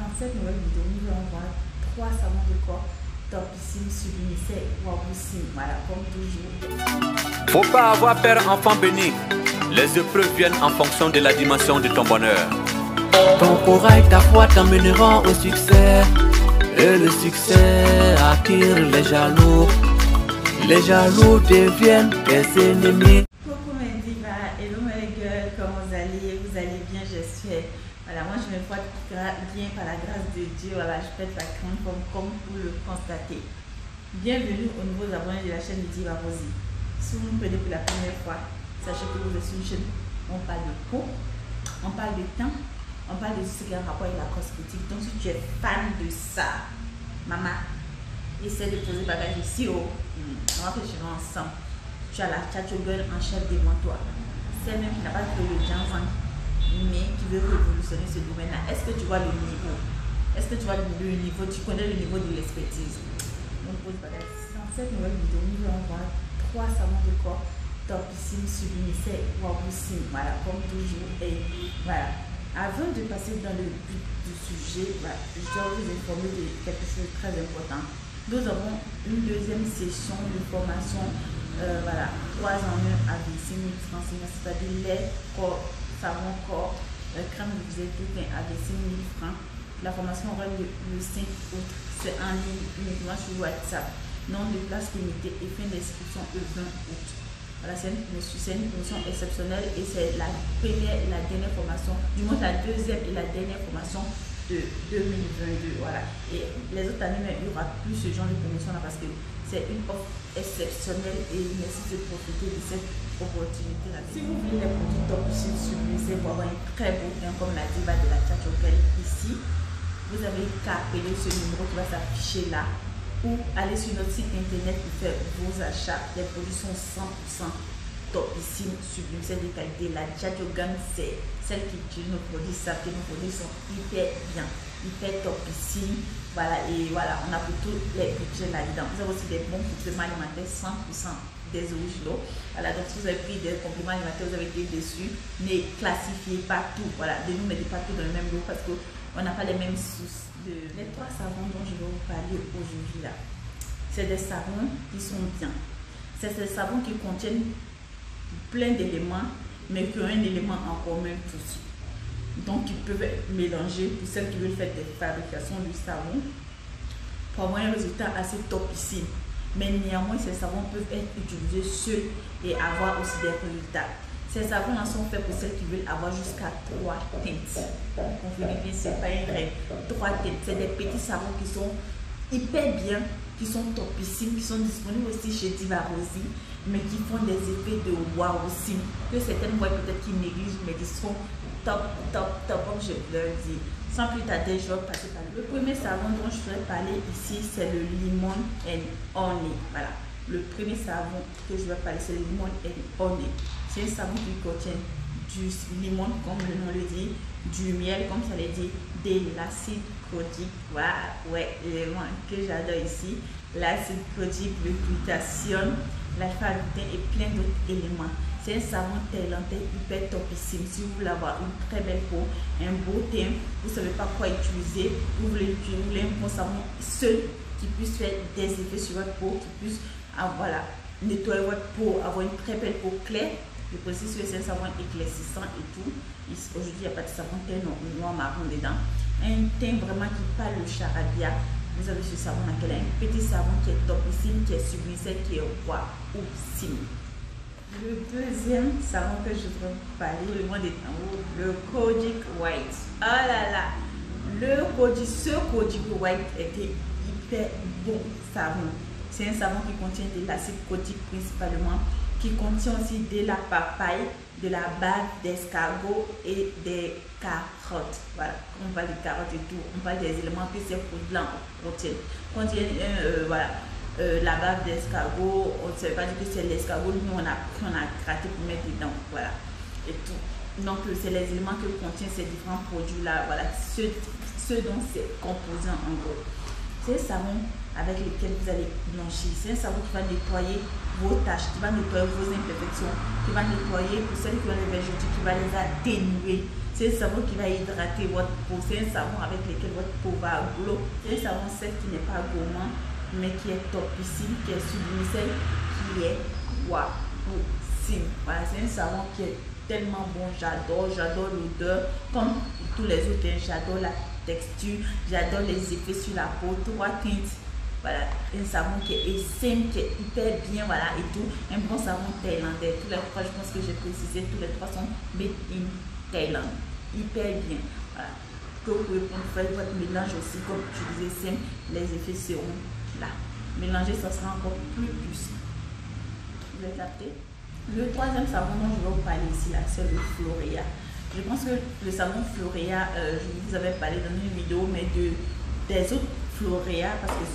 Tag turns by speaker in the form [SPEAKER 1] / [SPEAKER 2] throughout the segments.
[SPEAKER 1] Dans cette nouvelle vidéo, nous allons voir 3 savons de corps topissimes, sublimisés, wabusim. Voilà, comme toujours.
[SPEAKER 2] Faut pas avoir peur, enfant béni. Les épreuves viennent en fonction de la dimension de ton bonheur.
[SPEAKER 3] Ton courage, ta foi t'emmèneront au succès. Et le succès attire les jaloux. Les jaloux deviennent tes ennemis.
[SPEAKER 1] Coucou mes divas, hello mes girls, comment vous allez? Vous allez bien, j'espère. Voilà, moi je me porte bien par la grâce de Dieu. Voilà, je pète la crème comme vous le constatez. Bienvenue aux nouveaux abonnés de la chaîne de Diva Rosie. Si vous me prenez pour la première fois, sachez que vous êtes sur une chaîne où on parle de peau, on parle de teint, on parle de ce qui a un rapport avec la cosmétique. Donc si tu es fan de ça, maman, essaie de poser bagage ici haut. On va faire chez nous ensemble. Tu as la Tchatchogun en chef devant toi. Celle même qui n'a pas fait le Janzang, mais qui veut révolutionner ce domaine-là. Est-ce que tu vois le niveau? Est-ce que tu vois le niveau? Tu connais le niveau de l'expertise? Donc pose bagage. Dans cette nouvelle vidéo, nous allons voir 3 savons de corps topissimes, sublimisés, wabusim. Voilà, comme toujours. Et voilà. Avant de passer dans le but du sujet, voilà, je dois vous informer de quelque chose de très important. Nous avons une deuxième session de formation, voilà, 3 en 1 à 26 000 francs, c'est-à-dire lait, corps, savon corps, crème de visage tout à 26 000 francs. La formation aura lieu le 5 août, c'est en ligne uniquement sur WhatsApp. Nombre de places limitées et fin d'inscription le 20 août. Voilà, c'est une promotion exceptionnelle et c'est la première et la dernière formation, du moins la deuxième et la dernière formation de 2022. Voilà. Et les autres années, il n'y aura plus ce genre de promotion là parce que c'est une offre exceptionnelle et il nécessite de profiter de cette opportunité là. Si vous voulez les produits topissimes sublimisés pour avoir un très beau teint comme la diva de la Tchatchogun ici, vous avez qu'à appeler ce numéro qui va s'afficher là ou aller sur notre site internet pour faire vos achats. Les produits sont 100% topissimes, sublimisés de qualité. La Tchatchogun, c'est celle qui utilise nos produits, savent que nos produits sont hyper bien, hyper topissimes. Voilà, et voilà, on a pour tous les budgets là-dedans. Vous avez aussi des bons compléments alimentaires 100% des originaux. Voilà, donc si vous avez pris des compléments alimentaires, vous avez été déçus, ne classifiez pas tout. Voilà, ne nous mettez pas tout dans le même lot parce qu'on n'a pas les mêmes sources. Les 3 savons dont je vais vous parler aujourd'hui là, c'est des savons qui sont bien. C'est des savons qui contiennent plein d'éléments, mais qui ont un élément en commun tous. Donc ils peuvent être mélangés pour celles qui veulent faire des fabrications du savon pour avoir un résultat assez topissime. Mais néanmoins, ces savons peuvent être utilisés seuls et avoir aussi des résultats. Ces savons-là sont faits pour celles qui veulent avoir jusqu'à 3 teintes. Comprenez bien, c'est pas une règle. 3 teintes, c'est des petits savons qui sont hyper bien, qui sont topissimes, qui sont disponibles aussi chez Diva Rosie, mais qui font des effets de wow aussi. Que certaines voient peut-être qui négligent, mais qui sont top, comme je leur dis. Sans plus tarder, je vais passer par le premier savon dont je vais parler ici, c'est le Lemon and Honey. Voilà. Le premier savon que je vais parler, c'est le Lemon and Honey. C'est un savon qui contient du limon, comme le nom le dit, du miel, comme ça le dit, de l'acide chlorhydrique. Voilà, ouais, l'élément que j'adore ici. L'acide chlorhydrique, le glutathione, l'alpha-lutéine et plein d'autres éléments. C'est un savon thaïlandais hyper topissime. Si vous voulez avoir une très belle peau, un beau teint, vous ne savez pas quoi utiliser, vous voulez un bon savon seul qui puisse faire des effets sur votre peau, qui puisse voilà, nettoyer votre peau, avoir une très belle peau claire. Le processus c'est un savon éclaircissant et tout. Aujourd'hui, il n'y a pas de savon teint noir marron dedans. Un teint vraiment qui parle le charabia. Vous avez ce savon là, qui a un petit savon qui est topissime, qui est sublimisé, qui est roi ou sim. Le deuxième savon que je voudrais vous parler, le Kojic White. Oh là là, ce Kojic White était hyper bon savon. C'est un savon qui contient de l'acide kojic principalement, qui contient aussi de la papaye, de la bave d'escargot et des carottes. Voilà, on parle des carottes et tout, on parle des éléments que ces fruits blancs contiennent. Voilà. La bave d'escargot, on ne sait pas dire que c'est l'escargot, nous on a gratté pour mettre dedans, voilà, et tout. Donc c'est les éléments que contiennent ces différents produits là, voilà, ceux dont c'est composé en gros. C'est un savon avec lequel vous allez blanchir, c'est un savon qui va nettoyer vos taches, qui va nettoyer vos imperfections, qui va nettoyer pour celles qui ont les vergetures, qui va les atténuer. C'est un savon qui va hydrater votre peau. C'est un savon avec lequel votre peau va glow. C'est un savon certes qui n'est pas gourmand, mais qui est topissime, qui est sublimissel, qui est wowissime. Voilà, c'est un savon qui est tellement bon. J'adore l'odeur. Comme tous les autres, j'adore la texture, j'adore les effets sur la peau. 3 teintes. Voilà, un savon qui est simple, qui est hyper bien, voilà, et tout. Un bon savon thaïlandais. Tous les 3, je pense que j'ai précisé, tous les 3 sont made in Thaïlande. Hyper bien. Voilà. Que vous pouvez faire votre mélange aussi, comme je disais, simple, les effets seront là. Mélanger, ça sera encore plus puissant. Vous avez capté? Le 3e savon dont je vais vous parler ici, là, c'est le Florea. Je pense que le savon Florea, je vous avais parlé dans une vidéo, mais des autres Florea, parce que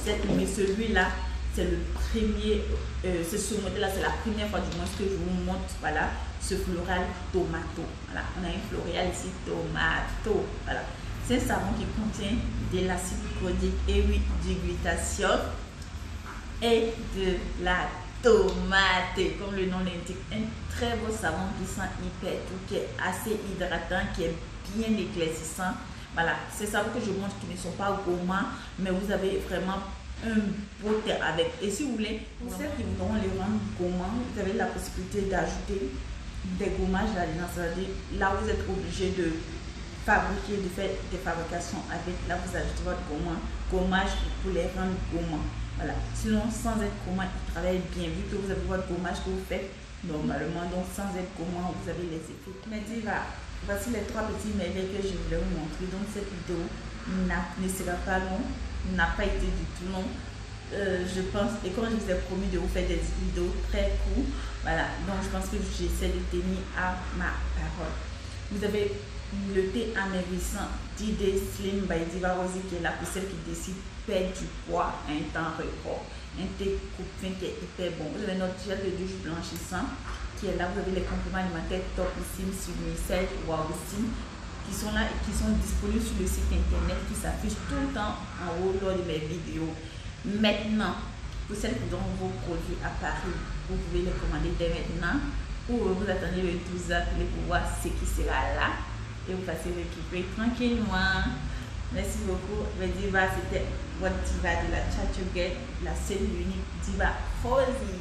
[SPEAKER 1] celui-là, c'est le premier, c'est ce modèle-là, c'est la première fois du moins que je vous montre, voilà, ce floral tomato. Voilà, on a un floral ici, tomato. Voilà, c'est un savon qui contient de l'acide chlorhydrique et oui, du glutathione et de la tomate, comme le nom l'indique. Un très beau savon qui sent hyper tout, qui est assez hydratant, qui est bien éclaircissant. Voilà, c'est savons que je montre qui ne sont pas gourmands, mais vous avez vraiment un beau thé avec. Et si vous voulez, pour ceux qui voudront les rendre gourmands, vous avez la possibilité d'ajouter des gommages là-dedans. C'est-à-dire, là vous êtes obligé de fabriquer, de faire des fabrications avec. Là vous ajoutez votre gommage pour les rendre gourmands. Voilà. Sinon, sans être gourmand, ils travaillent bien. Vu que vous avez votre gommage que vous faites normalement, donc sans être gourmand, vous avez les effets. Mais voici les 3 petits merveilles que je voulais vous montrer. Donc cette vidéo ne sera pas longue, n'a pas été du tout long. Je pense, et comme je vous ai promis de vous faire des vidéos très courtes, voilà, donc je pense que j'essaie de tenir à ma parole. Vous avez le thé amaigrissant D-Day Slim by Diva Rosy, qui est là pour celle qui décide de perdre du poids à un temps record. Un thé coupe-fin qui est hyper bon. Vous avez notre gel de douche blanchissant qui est là. Vous avez les compléments alimentaires topissimes, sublimissels, wowissime, qui sont là et qui sont disponibles sur le site internet qui s'affiche tout le temps en haut lors de mes vidéos. Maintenant, pour celles qui ont vos produits à Paris, vous pouvez les commander dès maintenant ou vous attendez le 12 avril pour voir ce qui sera là et vous passez récupérer tranquillement. Merci beaucoup. Le Diva, c'était votre Diva de la Chat Girl, la seule unique Diva Rosy.